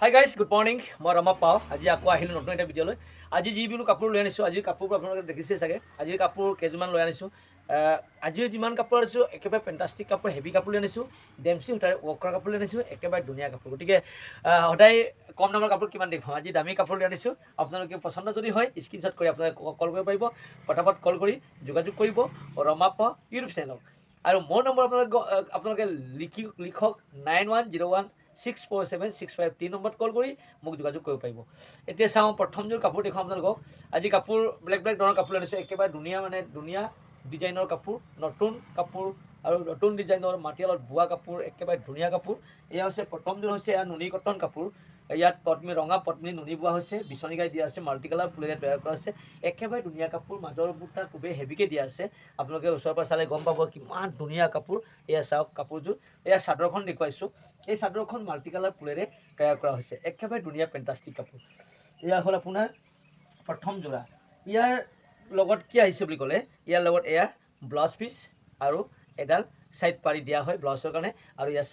Hi guys, good morning. মই ৰমা পাওঁ। আজি আকৌ আহিলোঁ নতুন এটা ভিডিঅ'লৈ। আজি যিবোৰ কাপোৰ লৈ আনিছোঁ, আজিৰ কাপোৰবোৰ আপোনালোকে দেখিছে চাগে। আজিৰ কাপোৰ কেইযোৰমান লৈ আনিছোঁ। আজিও যিমান কাপোৰ আনিছোঁ একেবাৰে ফেণ্টাষ্টিক কাপোৰ, হেভি কাপোৰ লৈ আনিছোঁ। ডেমচি সূতাৰে ৱৰ্ক কৰা কাপোৰ লৈ আনিছোঁ, একেবাৰে ধুনীয়া কাপোৰ। গতিকে সদায় কম দামৰ কাপোৰ কিমান দেখুৱাওঁ, আজি দামী কাপোৰ লৈ আনিছোঁ। আপোনালোকে পচন্দ যদি হয় স্ক্ৰীনশ্বট কৰি আপোনালোকে কল কৰিব পাৰিব। পটাপট কল কৰি যোগাযোগ কৰিব ৰমা পাওঁ ইউটিউব চেনেলক। আৰু মোৰ নম্বৰ আপোনালোকে লিখক 9101647653 নম্বৰত কল কৰি মোক যোগাযোগ কৰিব পাৰিব। এতিয়া চাওঁ প্ৰথমযোৰ কাপোৰ দেখুৱাম আপোনালোকক। আজি কাপোৰ বেলেগ বেলেগ ধৰণৰ কাপোৰ আনিছোঁ, একেবাৰে ধুনীয়া ধুনীয়া ডিজাইনৰ কাপোৰ, নতুন কাপোৰ আৰু নতুন ডিজাইনৰ মাটিয়ালত বোৱা কাপোৰ, একেবাৰে ধুনীয়া কাপোৰ। এয়া হৈছে প্ৰথমযোৰ হৈছে এয়া নুনি কটন কাপোৰ। ইয়াত ৰঙা পদ্মিনী নুনি বোৱা হৈছে, বিচনী গাই দিয়া আছে, মাল্টি কালাৰ ফুলেৰে তৈয়াৰ কৰা আছে, একেবাৰে ধুনীয়া কাপোৰ। মাজৰ বুটা খুবেই হেভিকৈ দিয়া আছে, আপোনালোকে ওচৰৰ পৰা চালে গম পাব কিমান ধুনীয়া কাপোৰ। এয়া চাওক কাপোৰযোৰ। এয়া চাদৰখন দেখুৱাইছোঁ, এই চাদৰখন মাল্টি কালাৰ ফুলেৰে তৈয়াৰ কৰা হৈছে, একেবাৰে ধুনীয়া ফেণ্টাষ্টিক কাপোৰ। এয়া হ'ল আপোনাৰ প্ৰথম যোৰা। ইয়াৰ লগত কি আহিছে বুলি ক'লে, ইয়াৰ লগত এয়া ব্লাউজ পিচ আৰু এডাল ছাইড পাৰি দিয়া হয় ব্লাউজৰ কাৰণে, আৰু ইয়াৰ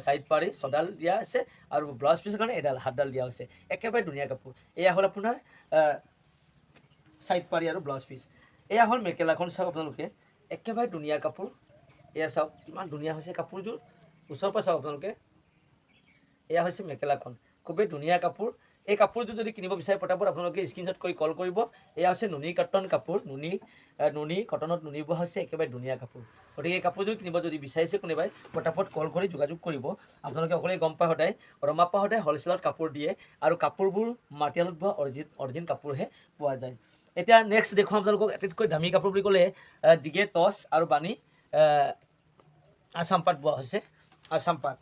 ছাইড পাৰি ছডাল দিয়া আছে, আৰু ব্লাউজ পিচৰ কাৰণে এডাল হাতডাল দিয়া হৈছে, একেবাৰে ধুনীয়া কাপোৰ। এয়া হ'ল আপোনাৰ ছাইড পাৰি আৰু ব্লাউজ পিচ। এয়া হ'ল মেখেলাখন, চাওক আপোনালোকে, একেবাৰে ধুনীয়া কাপোৰ। এয়া চাওক কিমান ধুনীয়া হৈছে কাপোৰযোৰ, ওচৰৰ পৰা চাওক আপোনালোকে। এয়া হৈছে মেখেলাখন, খুবেই ধুনীয়া কাপোৰ। এই কাপোৰযোৰ যদি কিনিব বিচাৰে পটাপট আপোনালোকে স্ক্ৰীনশ্বট কৰি কল কৰিব। এয়া হৈছে নুনি কটন কাপোৰ, নুনি কটনত নুনি বোৱা হৈছে, একেবাৰে ধুনীয়া কাপোৰ। গতিকে এই কাপোৰযোৰ কিনিব যদি বিচাৰিছে কোনোবাই পটাপট কল কৰি যোগাযোগ কৰিব। আপোনালোকে অকলেই গম পায় সদায় ৰমাপ্পা সদায় হ'লচেলত কাপোৰ দিয়ে, আৰু কাপোৰবোৰ মাটিয়ালত বোৱা অৰিজিন কাপোৰহে পোৱা যায়। এতিয়া নেক্সট দেখুৱাম আপোনালোকক আটাইতকৈ দামী কাপোৰ বুলি ক'লে দিগে টচ আৰু বাণী আছাম পাট বোৱা হৈছে, আছাম পাট।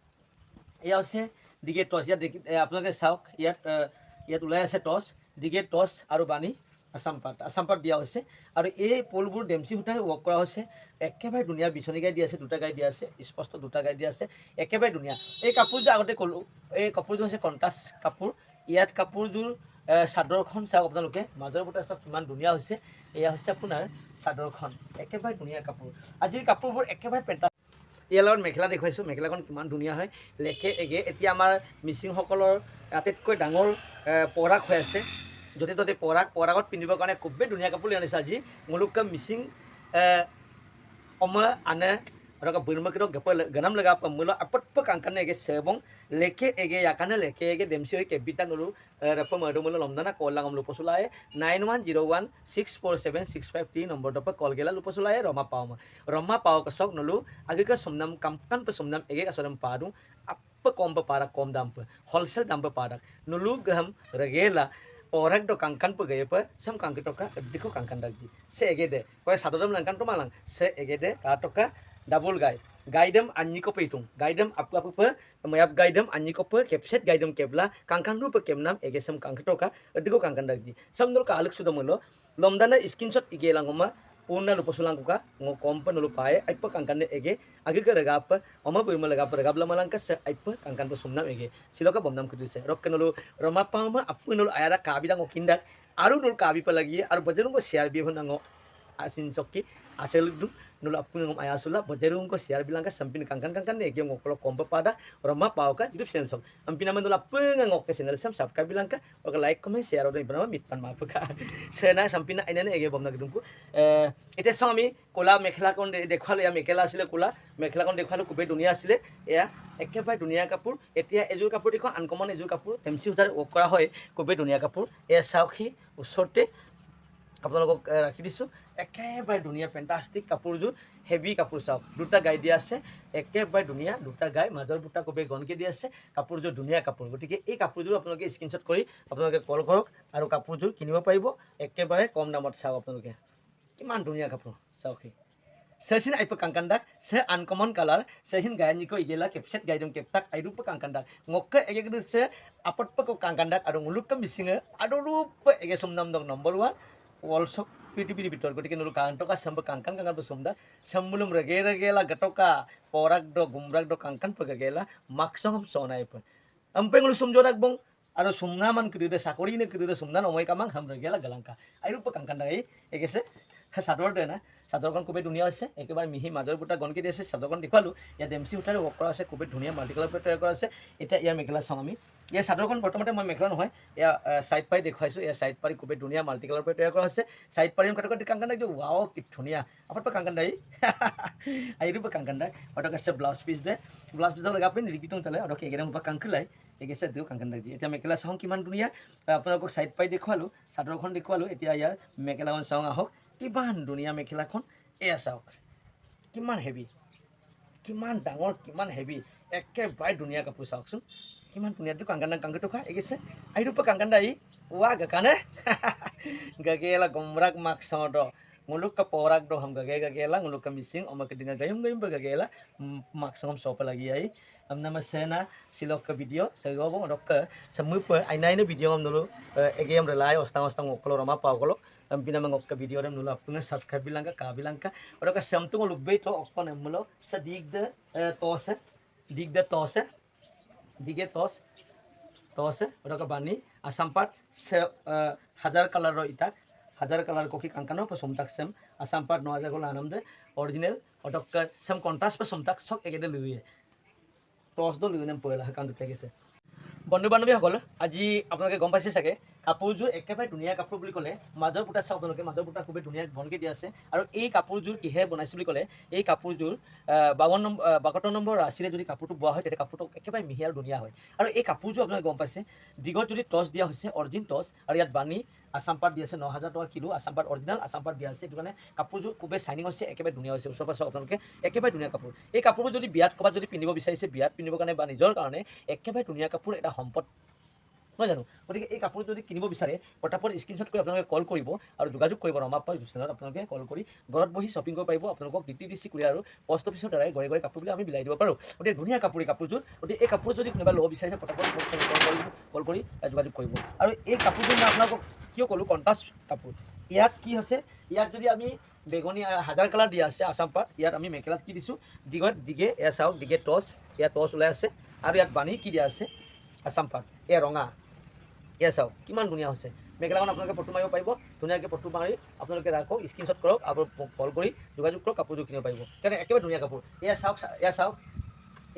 এয়া হৈছে দিগে টচ। ইয়াত আপোনালোকে চাওক, ইয়াত ওলাই আছে টচ, দিগে টচ আৰু বাণী আছাম পাট দিয়া হৈছে, আৰু এই পলবোৰ ডেমচি সূতাৰে ৱৰ্ক কৰা হৈছে, একেবাৰে ধুনীয়া। বিচনী গাই দিয়া আছে, দুটা গাই দিয়া আছে, স্পষ্ট দুটা গাই দিয়া আছে, একেবাৰে ধুনীয়া। এই কাপোৰযোৰ আগতে ক'লোঁ, এই কাপোৰযোৰ হৈছে কণ্ট্ৰাষ্ট কাপোৰ। ইয়াত কাপোৰযোৰ চাদৰখন চাওক আপোনালোকে, মাজৰ বুটা চাওক কিমান ধুনীয়া হৈছে। এয়া হৈছে আপোনাৰ চাদৰখন, একেবাৰে ধুনীয়া কাপোৰ। আজিৰ কাপোৰবোৰ একেবাৰে ইয়াৰ লগত মেখেলা দেখুৱাইছোঁ, মেখেলাখন কিমান ধুনীয়া হয়, লেখে এগে। এতিয়া আমাৰ মিচিংসকলৰ আটাইতকৈ ডাঙৰ পৰাগ হৈ আছে, য'তে ত'তে পৰাগত পিন্ধিবৰ কাৰণে খুবেই ধুনীয়া কাপোৰ লৈ আনিছোঁ আজি। মুলুক Mising ane mereka bermakna ganam lega pemula apat pekangkan ege sebong leke ege yakane leke ege demsi ke bitan dulu rapa madu mula lomdana kolang om lupa sulai 9101647653 nomor dapat call gela lupa sulai Roma pau kesok nulu agi ke somnam kamkan pesomnam ege kasodam padu apa kom para kom dampe wholesale dampe padak nulu gam regela orang do kangkan pe gaya pe sam kangkan toka diko kangkan dagji se ege de kau sadodam langkan to malang se ege de katoka double gaidem anyi ko petung gaidem apa pe mayap gaidem anyi ko pe kepset gaidem kebla kangkan ru pe kemnam ege sam kangkan toka diko kangkan dagji sam nul ka aluk sudah mulo lomdana screenshot ige langoma puna lupa sulang kuka ngokompa nulu pae aipa kangkan ege agi ke regapa oma pe regabla malangka se aipa kangkan pe sumnam ege siloka bomnam kudise rok nulu Roma pama apu nulu ayara kabi dango kindak aru nulu kabi pelagi aru bajarung ko share bi honango asin sokki asel du nulu apu ngom ayasula bajarung ko share bilang ka sampin kangkan ege ngokolo kompa pada Roma pau ka YouTube channel sok ampina man nulu apu ngok ke channel sam subscribe bilang ka oke like comment share odo ibana mitpan maaf ka sena sampina inene ege bomna gidungku এতিয়া চাওঁ আমি ক'লা মেখেলাখন দেখুৱালোঁ, এয়া মেখেলা আছিলে ক'লা মেখেলাখন দেখুৱালোঁ, খুবেই ধুনীয়া আছিলে। এয়া একেবাৰে ধুনীয়া কাপোৰ। এতিয়া এযোৰ কাপোৰ দেখুৱাওঁ, আনকমন এযোৰ কাপোৰ, ডেমচি সূতাৰে ৱৰ্ক কৰা হয়, খুবেই ধুনীয়া কাপোৰ। এয়া চাওক, সি ওচৰতে আপোনালোকক ৰাখি দিছোঁ, একেবাৰে ধুনীয়া ফেণ্টাষ্টিক কাপোৰযোৰ, হেভি কাপোৰ। চাওক দুটা গাই দিয়া আছে, একেবাৰে ধুনীয়া দুটা গাই, মাজৰ বুটা খুবেই ঘনকৈ দিয়া আছে, কাপোৰযোৰ ধুনীয়া কাপোৰ। গতিকে এই কাপোৰযোৰ আপোনালোকে স্ক্ৰীনশ্বট কৰি আপোনালোকে কল কৰক আৰু কাপোৰযোৰ কিনিব পাৰিব একেবাৰে কম দামত। চাওক আপোনালোকে কিমান ধুনীয়া কাপোৰ, চাওক sesin aipa kangkandak se uncommon color sesin gaya niko igela kepset gaya dong keptak ai rupa kangkandak ngokke ege gede se apat pa ko kangkandak ado nguluk ka misinga ado rupa ege somnam dong number 1 also piti bitor gotike nulu kantoka sambe kangkan pe somda sambulum regela gatoka porak do gumrak do kangkan pa gela maksong sona aipa ampe ngulu sumjorak bong ado sumnaman kedede sakori ne kedede sumnan omoi kamang ham regela galangka ai rupa kangkandak ege se চাদৰটোৱে না চাদৰখন খুবেই ধুনীয়া হৈছে একেবাৰে মিহি মাজৰ বুটা গণকি দি আছে চাদৰখন দেখুৱালোঁ ইয়াত এম চি সূতাৰে ৱৰ্ক কৰা আছে খুবেই ধুনীয়া মাল্টিকালাৰ তৈয়াৰ কৰা আছে এতিয়া ইয়াৰ মেখেলা চাওঁ আমি ইয়াৰ চাদৰখন বৰ্তমানে মই মেখেলা নহয় এয়া চাইড পাৰি দেখুৱাইছোঁ এয়া চাইড পাৰি খুবেই ধুনীয়া মাল্টিকালাৰ তৈয়াৰ কৰা আছে চাইড পাৰি কাটি কাংকান দাই ৱাও কি ধুনীয়া আপোনাৰ কাংকান দাই itu pa kangkanda otak ase blouse piece lagi apa ini dikitung tale otak egera mupa kangkulai egesa diu kangkanda ji eta mekela sahong kiman dunia আপোনালোকক সাইড পাই দেখুৱালো চাদৰখন দেখুৱালো এতিয়া ইয়াৰ মেখেলাখন চাওঁ আহক কিমান ধুনীয়া মেখেলাখন এয়া চাওক কিমান হেভি কিমান ডাঙৰ কিমান হেভি একেবাৰে ধুনীয়া কাপোৰ চাওকচোন কিমান ধুনীয়া দিও কাংকান্দা কাংকুটো খা এগেছে আইটো pa kangkanda i wa gakane gagela gomrak maksodo nguluk ke porak do ham gagela nguluk ke mising oma ke dengan gayum gagela maksong sopa lagi ai nama sena silok ke video saya gobong dok ke semupa aina ini video am dulu egem relay ostang ngokolo rama pawkolo bina mengok ke video dem dulu apuna subscribe bilang ka odo ke samtung nguluk be to okon emulo sedik de tose dige tos odo ke bani asampat hajar color ro itak हजार colour को की कंकनो पर सोमतक same Assam पार 9000 को आनंद दे original ओटक same contrast पर सोमतक सक एकेदे लुइए toss दो लुइने पयला कान दुटे गेसे বন্ধু বান্ধৱী সকল আজি আপোনালোকে গম পাইছে চাগে কাপোৰযোৰ একেবাৰে ধুনীয়া কাপোৰ বুলি ক'লে মাজৰ বুটা চাওক আপোনালোকে মাজৰ বুটা খুবেই ধুনীয়া বনকে দিয়া আছে আৰু এই কাপোৰযোৰ কিহে বনাইছে বুলি ক'লে এই কাপোৰযোৰ 52 নম্বৰ ৰাশিৰে যদি কাপোৰটো বোৱা হয় তেতিয়া কাপোৰটো একেবাৰে মিহি আৰু ধুনীয়া হয় আৰু এই কাপোৰযোৰ আপোনালোকে গম পাইছে দিগত যদি টচ দিয়া হৈছে অৰিজিন টচ আৰু ইয়াত বানি আসাম পাট দি আছে 9000 টকা কিলো আসাম পাট অৰিজিনাল আসাম পাট দিয়া আছে এইটো কাৰণে কাপোৰযোৰ খুবেই চাইনিং হৈছে একেবাৰে ধুনীয়া হৈছে ওচৰ পাছৰ আপোনালোকে একেবাৰে ধুনীয়া কাপোৰ এই কাপোৰবোৰ যদি বিয়াত ক'ৰবাত যদি পিন্ধিব বিচাৰিছে বিয়াত পিন্ধিবৰ কাৰণে বা নিজৰ কাৰণে একেবাৰে ধুনীয়া কাপোৰ এটা সম্পদ নহয় জানো গতিকে এই কাপোৰ যদি কিনিব বিচাৰে পটাপট স্ক্ৰীনশ্বট কৰি আপোনালোকে কল কৰিব আৰু যোগাযোগ কৰিব ৰমা পাই চেনেলত আপোনালোকে কল কৰি ঘৰত বহি শ্বপিং কৰিব পাৰিব আপোনালোকক ডিটিডিসি কুৰিয়াৰ আৰু পোষ্ট অফিচৰ দ্বাৰাই ঘৰে ঘৰে কাপোৰবিলাক আমি বিলাই দিব পাৰোঁ গতিকে ধুনীয়া কাপোৰ এই কাপোৰযোৰ গতিকে এই কাপোৰ যদি কোনোবা ল'ব বিচাৰিছে পটাপট কল কৰি যোগাযোগ কৰিব আৰু এই কাপোৰযোৰ মই আপোনালোকক কিয় ক'লোঁ কণ্ট্ৰাষ্ট কাপোৰ ইয়াত কি হৈছে ইয়াত যদি আমি বেগুনি হাজাৰ কালাৰ দিয়া আছে আসাম পাট ইয়াত আমি মেখেলাত কি দিছোঁ দিগত দিগে এয়া চাওক দিগে টচ ইয়াত টচ ওলাই আছে আৰু ইয়াত বানি কি দিয়া আছে আসাম পাট এয়া ৰঙা এয়া চাওক কিমান ধুনীয়া হৈছে মেখেলাখন আপোনালোকে ফটো মাৰিব পাৰিব ধুনীয়াকৈ ফটো মাৰি আপোনালোকে ৰাখক স্ক্ৰীনশ্বট কৰক আৰু কল কৰি যোগাযোগ কৰক কাপোৰযোৰ কিনিব পাৰিব কাৰণ একেবাৰে ধুনীয়া কাপোৰ এয়া চাওক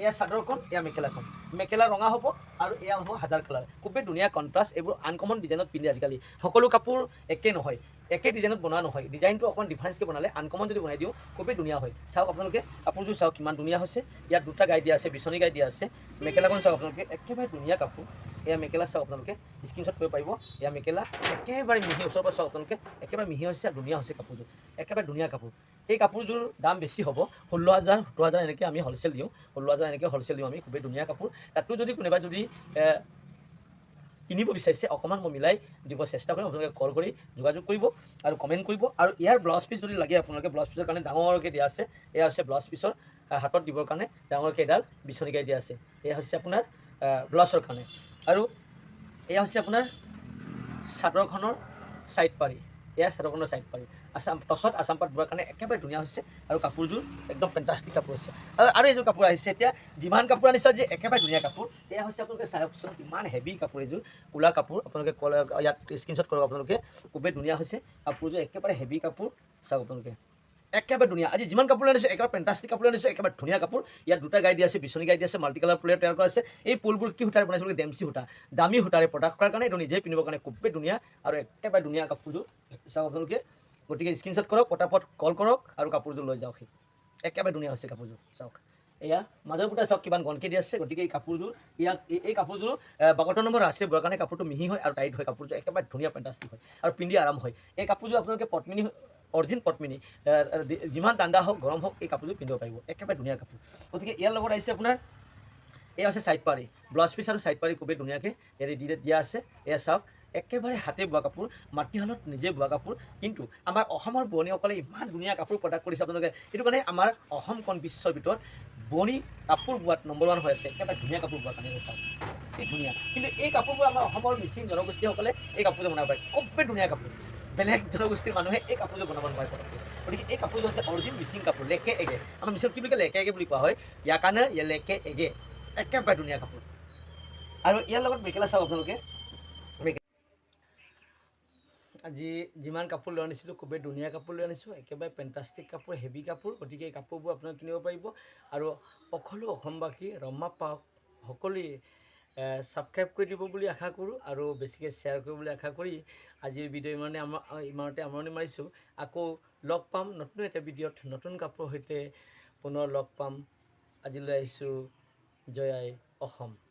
এয়া চাদৰখন এয়া মেখেলাখন মেখেলা ৰঙা হ'ব আৰু এয়া হ'ব হাজাৰ কালাৰ খুবেই ধুনীয়া কণ্ট্ৰাষ্ট এইবোৰ আনকমন ডিজাইনত পিন্ধে আজিকালি সকলো কাপোৰ একে নহয় একে ডিজাইনত বনোৱা নহয় ডিজাইনটো অকণ ডিফাৰেঞ্চকৈ বনালে আনকমন যদি বনাই দিওঁ খুবেই ধুনীয়া হয় চাওক আপোনালোকে কাপোৰযোৰ চাওক কিমান ধুনীয়া হৈছে ইয়াত দুটা গাই দিয়া আছে বিচনী গাই দিয়া আছে মেখেলাখন চাওক আপোনালোকে একেবাৰে ধুনীয়া কাপোৰ এয়া মেখেলা চাওক আপোনালোকে স্ক্ৰীনশ্বট কৰিব পাৰিব এয়া মেখেলা একেবাৰে মিহি ওচৰৰ পৰা চাওক আপোনালোকে একেবাৰে মিহি হৈছে আৰু ধুনীয়া হৈছে কাপোৰযোৰ একেবাৰে ধুনীয়া কাপোৰ এই কাপোৰযোৰ দাম বেছি হ'ব 16000 17000 এনেকৈ আমি হ'লচেল দিওঁ 16000 এনেকৈ হ'লচেল দিওঁ আমি খুবেই ধুনীয়া কাপোৰ তাতো যদি কোনোবাই যদি কিনিব বিচাৰিছে অকণমান মই মিলাই দিব চেষ্টা কৰিম আপোনালোকে কল কৰি যোগাযোগ কৰিব আৰু কমেণ্ট কৰিব আৰু ইয়াৰ ব্লাউজ পিচ যদি লাগে আপোনালোকে ব্লাউজ পিচৰ কাৰণে ডাঙৰকৈ দিয়া আছে এয়া হৈছে ব্লাউজ পিচৰ হাতত দিবৰ কাৰণে ডাঙৰকৈ এডাল বিচনী গাই দিয়া আছে এয়া হৈছে আপোনাৰ ব্লাউজৰ কাৰণে আৰু এয়া হৈছে আপোনাৰ চাদৰখনৰ সাইড পাৰি এয়া চাদৰখনৰ সাইড পাৰি আসাম টছত আসাম পাট বোৱাৰ কাৰণে একেবাৰে ধুনীয়া হৈছে আৰু কাপোৰযোৰ একদম ফেণ্টাষ্টিক কাপোৰ হৈছে আৰু এইযোৰ কাপোৰ আহিছে এতিয়া যিমান কাপোৰ আনিছে যে একেবাৰে ধুনীয়া কাপোৰ এয়া হৈছে আপোনালোকে চাওকচোন কিমান হেভি কাপোৰ এইযোৰ ক'লা কাপোৰ আপোনালোকে ইয়াত স্ক্ৰীনশ্বট কৰক আপোনালোকে খুবেই ধুনীয়া হৈছে কাপোৰযোৰ একেবাৰে হেভি কাপোৰ চাওক আপোনালোকে একেবাৰে ধুনীয়া আজি যিমান কাপোৰ আনিছোঁ একেবাৰে ফেণ্টাষ্টিক কাপোৰ আনিছোঁ একেবাৰে ধুনীয়া কাপোৰ ইয়াত দুটা গাই দিয়া আছে বিচনী গাই দিয়া আছে মাল্টি কালাৰ ফুলেৰে তৈয়াৰ কৰা আছে এই ফুলবোৰ কি সূতাৰে বনাইছে বুলি ডেমচি সূতা দামী সূতাৰে প্ৰডাক্ট কৰাৰ কাৰণে এইটো নিজে পিন্ধিবৰ কাৰণে খুবেই ধুনীয়া আৰু একেবাৰে ধুনীয়া কাপোৰযোৰ চাওক আপোনালোকে গতিকে স্ক্ৰীনশ্বট কৰক পটাপট কল কৰক আৰু কাপোৰযোৰ লৈ যাওক একেবাৰে ধুনীয়া হৈছে কাপোৰযোৰ চাওক এয়া মাজৰ বুটা চাওক কিমান গণকে দি আছে গতিকে এই কাপোৰযোৰ ইয়াক এই কাপোৰযোৰ 72 নম্বৰ আছে বৰ কাৰণে কাপোৰটো মিহি হয় আৰু টাইট হয় কাপোৰযোৰ একেবাৰে ধুনীয়া ফেণ্টাষ্টিক হয় আৰু পিন্ধি আৰাম হয় এই কাপোৰযোৰ আপোনালোকে পদ্মিনী অৰিজিন পদ্মিনী যিমান ঠাণ্ডা হওক গৰম হওক এই কাপোৰযোৰ পিন্ধিব পাৰিব একেবাৰে ধুনীয়া কাপোৰ গতিকে ইয়াৰ লগত আহিছে আপোনাৰ এয়া হৈছে সাইড পাৰি ব্লাউজ পিচ আৰু সাইড পাৰি খুবেই ধুনীয়াকৈ ইয়াতে দিয়া আছে এয়া চাওক একেবাৰে হাতে বোৱা কাপোৰ মাটিশালত নিজে বোৱা কাপোৰ কিন্তু আমাৰ অসমৰ বোৱনীসকলে ইমান ধুনীয়া কাপোৰ প্ৰডাক্ট কৰিছে আপোনালোকে এইটো কাৰণে আমাৰ অসমখন বিশ্বৰ ভিতৰত বোৱনী কাপোৰ বোৱাত নম্বৰ 1 হৈ আছে একেবাৰে ধুনীয়া কাপোৰ বোৱাৰ কাৰণে চাওক কি ধুনীয়া কিন্তু এই কাপোৰবোৰ আমাৰ অসমৰ মিচিং জনগোষ্ঠীসকলে এই কাপোৰযোৰ বনাব পাৰে খুবেই ধুনীয়া কাপোৰ বেলেগ জনগোষ্ঠীৰ মানুহে এই কাপোৰযোৰ বনাব নোৱাৰে গতিকে এই কাপোৰযোৰ হৈছে অৰিজিন মিচিং কাপোৰ লেকে এগে আমাৰ মিচিং কি বুলি কয় লেকে এগে বুলি কোৱা হয় ইয়াৰ কাৰণে লেকে এগে একেবাৰে ধুনীয়া কাপোৰ আৰু ইয়াৰ লগত মেখেলা চাওক আপোনালোকে আজি যিমান কাপোৰ লৈ আনিছিলোঁ খুবেই ধুনীয়া কাপোৰ লৈ আনিছোঁ, একেবাৰে পেণ্টাষ্টিক কাপোৰ, হেভি কাপোৰ। গতিকে এই কাপোৰবোৰ আপোনালোকে কিনিব পাৰিব। আৰু সকলো অসমবাসী ৰম্মা পাওক সকলোৱে ছাবস্ক্ৰাইব কৰি দিব বুলি আশা কৰোঁ আৰু বেছিকৈ শ্বেয়াৰ কৰিব বুলি আশা কৰি আজিৰ ভিডিঅ' ইমানতে আমৰণি মাৰিছোঁ। আকৌ লগ পাম নতুন এটা ভিডিঅ'ত নতুন কাপোৰৰ সৈতে পুনৰ লগ পাম। আজিলৈ আহিছোঁ। জয় আই অসম।